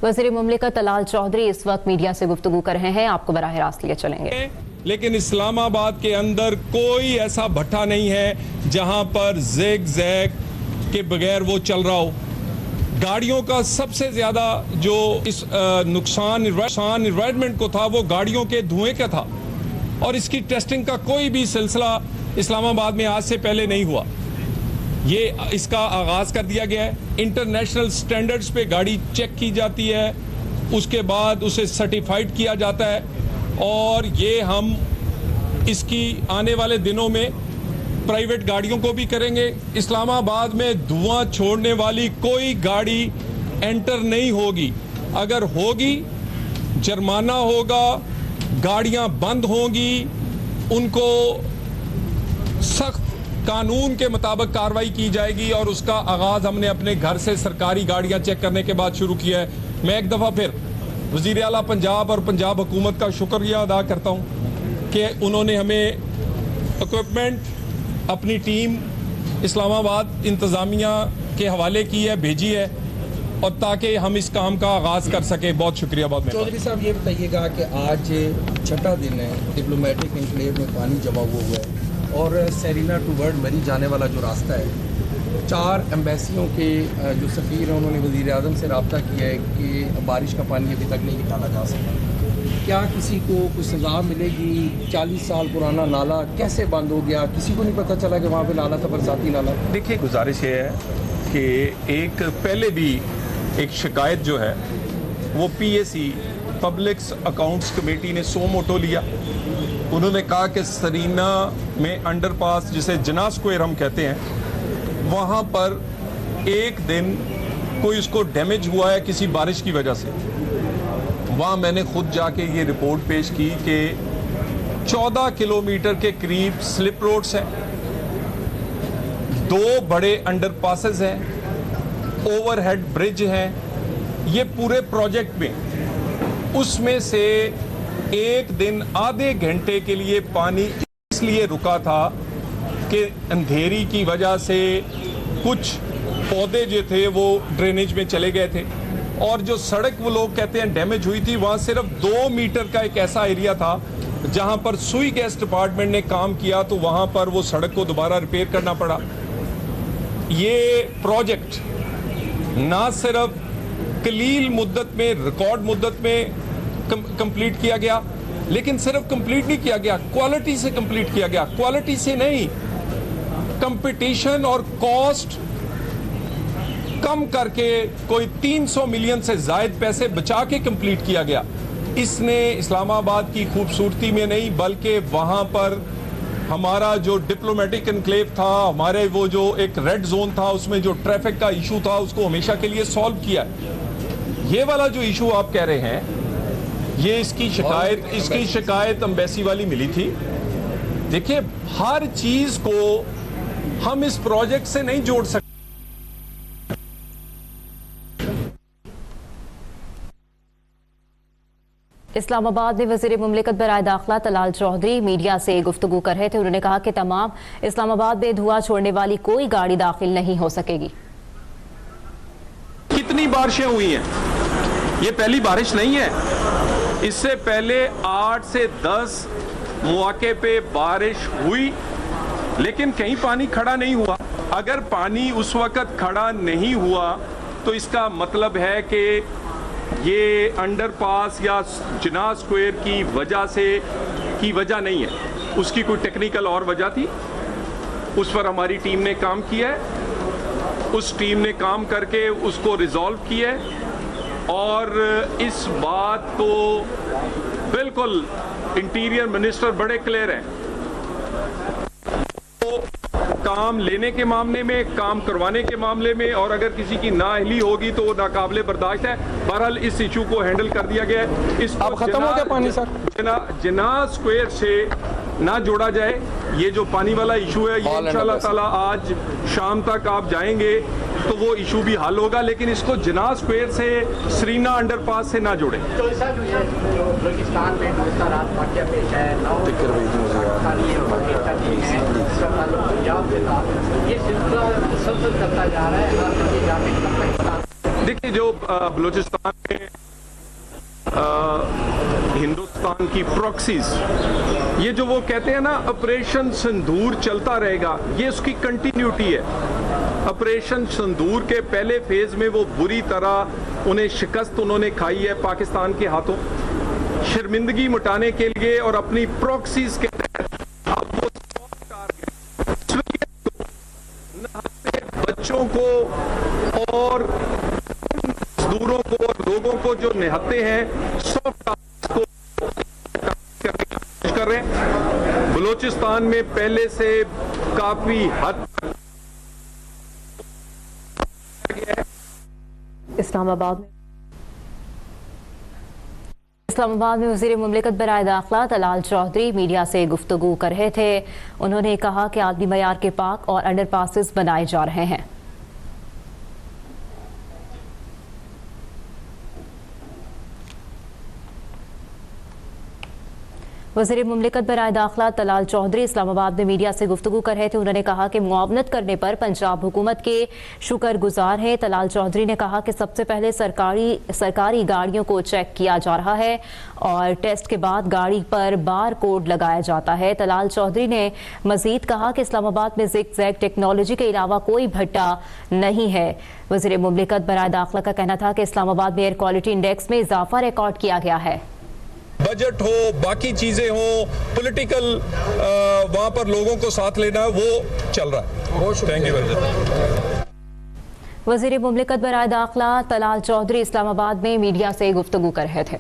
वज़ीर मुमलिकत तलाल चौधरी इस वक्त मीडिया से गुफ्तगू कर रहे हैं, आपको बराह रास्त लिए चलेंगे। लेकिन इस्लामाबाद के अंदर कोई ऐसा भट्टा नहीं है जहां पर ज़ैग ज़ैग के बगैर वो चल रहा हो। गाड़ियों का सबसे ज्यादा जो इस नुकसान इन्वायरमेंट को था वो गाड़ियों के धुएं का था, और इसकी टेस्टिंग का कोई भी सिलसिला इस्लामाबाद में आज से पहले नहीं हुआ। ये इसका आगाज कर दिया गया है। इंटरनेशनल स्टैंडर्ड्स पे गाड़ी चेक की जाती है, उसके बाद उसे सर्टिफाइड किया जाता है, और ये हम इसकी आने वाले दिनों में प्राइवेट गाड़ियों को भी करेंगे। इस्लामाबाद में धुआं छोड़ने वाली कोई गाड़ी एंटर नहीं होगी। अगर होगी जुर्माना होगा, गाड़ियां बंद होंगी, उनको सख्त कानून के मुताबिक कार्रवाई की जाएगी, और उसका आगाज हमने अपने घर से सरकारी गाड़ियां चेक करने के बाद शुरू किया है। मैं एक दफ़ा फिर वज़ीर आला पंजाब और पंजाब हुकूमत का शुक्रिया अदा करता हूं कि उन्होंने हमें इक्विपमेंट, अपनी टीम इस्लामाबाद इंतज़ामिया के हवाले की है, भेजी है, और ताकि हम इस काम का आगाज़ कर सके। बहुत शुक्रिया। बहुत चौधरी साहब, ये बताइएगा कि आज छठा दिन है, डिप्लोमेटिक एन्क्लेव में पानी जमा हुआ है, और सेरिना टू वर्ल्ड मरी जाने वाला जो रास्ता है, 4 एम्बेसियों के जो सफ़ीर हैं उन्होंने वज़ीर आज़म से रब्ता किया है कि बारिश का पानी अभी तक नहीं निकाला जा सका। क्या किसी को कुछ सज़ा मिलेगी? 40 साल पुराना नाला कैसे बंद हो गया? किसी को नहीं पता चला कि वहाँ पे नाला था, बरसाती नाला। देखिए, गुजारिश ये है कि एक पहले भी एक शिकायत जो है वो PAC पब्लिक अकाउंट्स कमेटी ने सो मोटो लिया। उन्होंने कहा कि सरीना में अंडरपास, जिसे जिना स्क्वायर हम कहते हैं, वहाँ पर एक दिन कोई उसको डैमेज हुआ है किसी बारिश की वजह से। वहाँ मैंने खुद जाके ये रिपोर्ट पेश की कि 14 किलोमीटर के करीब स्लिप रोड्स हैं, 2 बड़े अंडरपासेस हैं, ओवरहेड ब्रिज हैं। ये पूरे प्रोजेक्ट में उसमें से एक दिन आधे घंटे के लिए पानी इसलिए रुका था कि अंधेरी की वजह से कुछ पौधे जो थे वो ड्रेनेज में चले गए थे, और जो सड़क वो लोग कहते हैं डैमेज हुई थी, वहाँ सिर्फ 2 मीटर का एक ऐसा एरिया था जहाँ पर सुई गैस डिपार्टमेंट ने काम किया, तो वहाँ पर वो सड़क को दोबारा रिपेयर करना पड़ा। ये प्रोजेक्ट ना सिर्फ कलील मुद्दत में, रिकॉर्ड मुद्दत में कंप्लीट किया गया, लेकिन सिर्फ कंप्लीट नहीं किया गया, क्वालिटी से कंप्लीट किया गया। क्वालिटी से नहीं, कंपटीशन और कॉस्ट कम करके कोई 300 मिलियन से जायद पैसे बचा के कंप्लीट किया गया। इसने इस्लामाबाद की खूबसूरती में नहीं, बल्कि वहां पर हमारा जो डिप्लोमेटिक एन्क्लेव था, हमारे वो जो एक रेड जोन था, उसमें जो ट्रैफिक का इशू था, उसको हमेशा के लिए सॉल्व किया। ये वाला जो इशू आप कह रहे हैं, ये इसकी शिकायत एम्बेसी वाली मिली थी। देखिए, हर चीज को हम इस प्रोजेक्ट से नहीं जोड़ सकते। इस्लामाबाद में वज़ीर मुमलिकत बराए दाखिला तलाल चौधरी मीडिया से गुफ्तगू कर रहे थे। उन्होंने कहा कि तमाम इस्लामाबाद में धुआं छोड़ने वाली कोई गाड़ी दाखिल नहीं हो सकेगी। कितनी बारिशें हुई हैं? ये पहली बारिश नहीं है। इससे पहले 8 से 10 मौके पे बारिश हुई, लेकिन कहीं पानी खड़ा नहीं हुआ। अगर पानी उस वक्त खड़ा नहीं हुआ तो इसका मतलब है कि ये अंडरपास या जिना स्क्वायर की वजह नहीं है, उसकी कोई टेक्निकल और वजह थी। उस पर हमारी टीम ने काम किया है, उस टीम ने काम करके उसको रिजॉल्व किया है, और इस बात को बिल्कुल इंटीरियर मिनिस्टर बड़े क्लियर हैं। तो काम लेने के मामले में, काम करवाने के मामले में, और अगर किसी की नाअहली होगी तो वो नाकाबिले बर्दाश्त है। बहरहाल इस इशू को हैंडल कर दिया गया है। इस अब खत्म हो गया पानी सर? जिना स्क्वायर से ना जोड़ा जाए। ये जो पानी वाला इशू है, ये इंशाअल्लाह ताला आज शाम तक आप जाएंगे तो वो इशू भी हल होगा, लेकिन इसको जिना स्क्वायर से सरीना अंडरपास से ना जोड़े। देखिए, जो बलूचिस्तान में हिंदुस्तान की प्रॉक्सीज, ये जो वो कहते हैं ना ऑपरेशन सिंदूर चलता रहेगा, ये उसकी कंटिन्यूटी है। ऑपरेशन सिंदूर के पहले फेज में वो बुरी तरह उन्हें शिकस्त उन्होंने खाई है पाकिस्तान के हाथों, शर्मिंदगी मिटाने के लिए और अपनी प्रॉक्सीज के तहत अब वो सॉफ्ट टारगेट नहाते बच्चों को और मजदूरों को और लोगों को जो निहत्ते हैं सॉफ्ट टारगेट को करने की कोशिश कर रहे हैं। बलूचिस्तान में पहले से काफी हद तक इस्लामाबाद में वज़ीर मुमलिकत बराए दाखिला तलाल चौधरी मीडिया से गुफ्तगू कर रहे थे। उन्होंने कहा कि आलमी मयार के पार्क और अंडरपासेस बनाए जा रहे हैं। वज़ीर मुमलिकत बराए दाखिला तलाल चौधरी इस्लामाबाद में मीडिया से गुफ्तगू कर रहे थे। उन्होंने कहा कि मुआवनत करने पर पंजाब हुकूमत के शुक्रगुजार हैं। तलाल चौधरी ने कहा कि सबसे पहले सरकारी गाड़ियों को चेक किया जा रहा है और टेस्ट के बाद गाड़ी पर बार कोड लगाया जाता है। तलाल चौधरी ने मजीद कहा कि इस्लामाबाद में ज़िग-ज़ैग टेक्नोलॉजी के अलावा कोई भट्टा नहीं है। वज़ीर मुमलिकत बराए दाखिला का कहना था कि इस्लामाबाद में एयर क्वालिटी इंडेक्स में इजाफा रिकॉर्ड किया गया है। बजट हो, बाकी चीजें हो, पॉलिटिकल वहां पर लोगों को साथ लेना, वो चल रहा है। Thank you very much. वज़ीर मुमलिकत बराए दाखिला तलाल चौधरी इस्लामाबाद में मीडिया से गुफ्तगू कर रहे थे।